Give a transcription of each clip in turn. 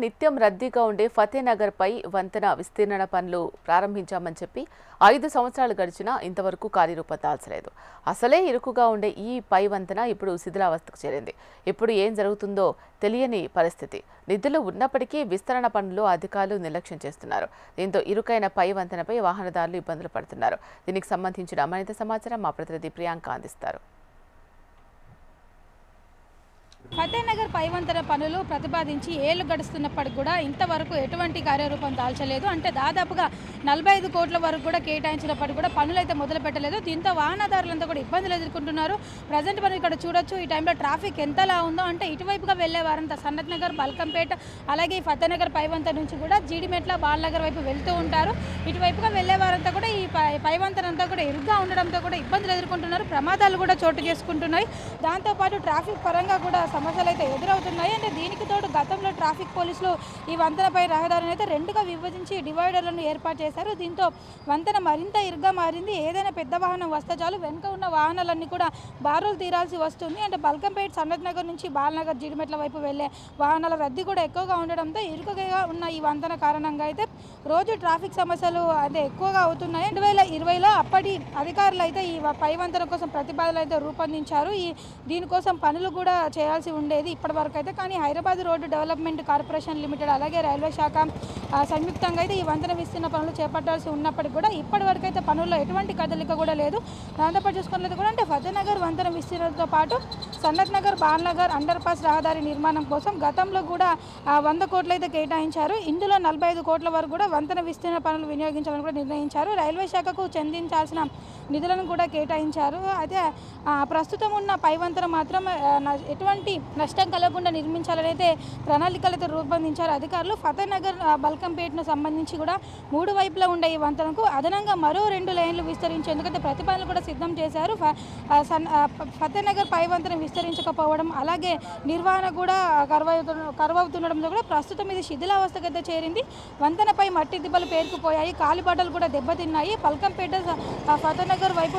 నిత్యం రద్దీగా ఉండే ఫతేనగర్ పై వంతెన విస్తీర్ణ పనులు ప్రారంభించామని చెప్పి 5 సంవత్సరాలు గడిచినా ఇంతవరకు కార్యరూపం దాల్చలేదు. అసలే ఇరుకుగా ఉండే ఈ పై వంతెన ఇప్పుడు శిథిలావస్థకు చేరింది. ఇప్పుడు ఏం జరుగుతుందో తెలియని పరిస్థితి. నిధులు ఉన్నప్పటికీ విస్తరణ పనులు అధికారులు నిర్లక్ష్యం చేస్తున్నారు. దీంతో ఇరుకైన పై వంతెనపై వాహనదారులు ఇబ్బందులు పడుతున్నారు. దీనికి సంబంధించిన మరింత సమాచారం మా ప్రతినిధి ప్రియాంక అందిస్తారు. ఫతేనగర్ పై వంతెన పనులు ప్రతిపాదించి ఏళ్లు గడుస్తున్నప్పటికి కూడా ఇంతవరకు ఎటువంటి కార్యరూపం దాల్చలేదు. అంటే దాదాపుగా 45 కోట్ల వరకు కూడా కేటాయించినప్పటికీ కూడా పనులు అయితే మొదలు పెట్టలేదు. దీంతో వాహనదారులంతా కూడా ఇబ్బందులు ఎదుర్కొంటున్నారు. ప్రజెంట్ మనం ఇక్కడ చూడొచ్చు, ఈ టైంలో ట్రాఫిక్ ఎంతలా ఉందో. అంటే ఇటువైపుగా వెళ్లే వారంతా సన్నత్ నగర్, బల్కంపేట, అలాగే ఫతేనగర్ పై వంతెన నుంచి కూడా జీడిమెట్ల, బాలనగర్ వైపు వెళ్తూ ఉంటారు. ఇటువైపుగా వెళ్లే వారంతా కూడా ఈ పై వంతెన అంతా కూడా ఇరుగ్గా ఉండడంతో కూడా ఇబ్బందులు ఎదుర్కొంటున్నారు. ప్రమాదాలు కూడా చోటు చేసుకుంటున్నాయి. దాంతోపాటు ట్రాఫిక్ పరంగా కూడా సమస్యలు అయితే ఎదురవుతున్నాయి. అంటే దీనికి తోడు గతంలో ట్రాఫిక్ పోలీసులు ఈ వంతెనపై రహదారిని అయితే రెండుగా విభజించి డివైడర్లను ఏర్పాటు చేశారు. దీంతో వంతెన మరింత ఇరుగ్గా మారింది. ఏదైనా పెద్ద వాహనం వస్తే చాలు వెనుక ఉన్న వాహనాలన్నీ కూడా బారులు తీరాల్సి వస్తుంది. అంటే బల్కంపేట, సన్నత్ నగర్ నుంచి బాలనగర్, జీడిమెట్ల వైపు వెళ్లే వాహనాల రద్దీ కూడా ఎక్కువగా ఉండడంతో ఇరుకుగా ఉన్న ఈ వంతెన కారణంగా అయితే రోజు ట్రాఫిక్ సమస్యలు అంటే ఎక్కువగా అవుతున్నాయి. 2020లో అప్పటి అధికారులు అయితే ఈ పై వంతెన కోసం ప్రతిపాదనలు అయితే రూపొందించారు. దీనికోసం పనులు కూడా చేయాల్సి ఉండేది ఇప్పటివరకు అయితే. కానీ Hyderabad road development corporation limited అలాగే రైల్వే శాఖ సంయుక్తంగా అయితే ఈ వంతెన విస్తీర్ణ పనులు చేపట్టాల్సి ఉన్నప్పటికీ కూడా ఇప్పటివరకు అయితే పనుల్లో ఎటువంటి కదలిక కూడా లేదు. దాంతోపాటు చూసుకున్నట్లయితే కూడా అంటే ఫతేనగర్ వంతెన విస్తీర్ణంతో పాటు సన్నత్ నగర్, బాలనగర్ అండర్ పాస్ రహదారి నిర్మాణం కోసం గతంలో కూడా 100 కోట్లు అయితే కేటాయించారు. ఇందులో 45 కోట్ల వరకు కూడా వంతెన విస్తీర్ణ పనులు వినియోగించాలని కూడా నిర్ణయించారు. రైల్వే శాఖకు చెందించాల్సిన నిధులను కూడా కేటాయించారు. అయితే ప్రస్తుతం ఉన్న పై వంతెన మాత్రం ఎటువంటి నష్టం కలగకుండా నిర్మించాలని అయితే ప్రణాళికలు అయితే రూపొందించారు అధికారులు. ఫతేనగర్, బల్కంపేటను సంబంధించి కూడా 3 వైపులా ఉండే ఈ వంతెనకు అదనంగా మరో 2 లేన్లు విస్తరించేందుకైతే ప్రతిపాదనలు కూడా సిద్ధం చేశారు. ఫతేనగర్ పై వంతెన విస్తరించకపోవడం అలాగే నిర్వహణ కూడా కరువవుతుండడంతో కూడా ప్రస్తుతం ఇది శిథిలావస్థకు అయితే చేరింది. వంతెనపై మట్టి దిబ్బలు పేరుకుపోయాయి, కాలిబాటలు కూడా దెబ్బతిన్నాయి. బల్కంపేట, ఫతేనగర్ వైపు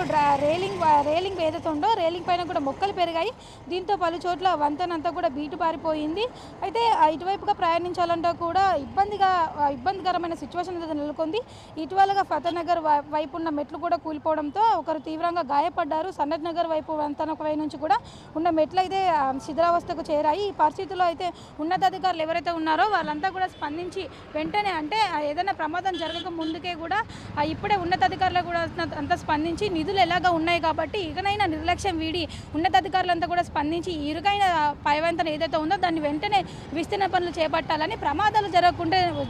రేలింగ్ ఏదైతే ఉందో రేలింగ్ పైన కూడా మొక్కలు పెరిగాయి. దీంతో పలు చోట్ల వంతెన అంతా కూడా బీటు పారిపోయింది. అయితే ఇటువైపుగా ప్రయాణించాలంటే కూడా ఇబ్బందికరమైన సిచ్యువేషన్ అయితే నెలకొంది. ఇటీవలగా ఫతేనగర్ వైపు ఉన్న మెట్లు కూడా కూలిపోవడంతో ఒకరు తీవ్రంగా గాయపడ్డారు. సన్నత్ నగర్ వైపు వంతెనపై నుంచి కూడా ఉన్న మెట్లు అయితే శిథిలావస్థకు చేరాయి. ఈ పరిస్థితుల్లో అయితే ఉన్నతాధికారులు ఎవరైతే ఉన్నారో వాళ్ళంతా కూడా స్పందించి వెంటనే అంటే ఏదైనా ప్రమాదం జరగక ముందుకే కూడా ఇప్పుడే ఉన్నతాధికారులు కూడా అంతా స్పందించి నిధులు ఎలాగా ఉన్నాయి కాబట్టి ఇకనైనా నిర్లక్ష్యం వీడి ఉన్నతాధికారులంతా కూడా స్పందించి ఇరుకైన పై వంతెన ఏదైతే ఉందో దాన్ని వెంటనే విస్తీర్ణ పనులు చేపట్టాలని, ప్రమాదాలు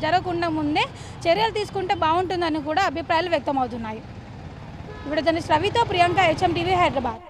జరగకుండా ముందే చర్యలు తీసుకుంటే బాగుంటుందని కూడా అభిప్రాయాలు వ్యక్తమవుతున్నాయి. ఇప్పుడు జర్నలిస్ట్ రవితో ప్రియాంక, HM టీవీ, హైదరాబాద్.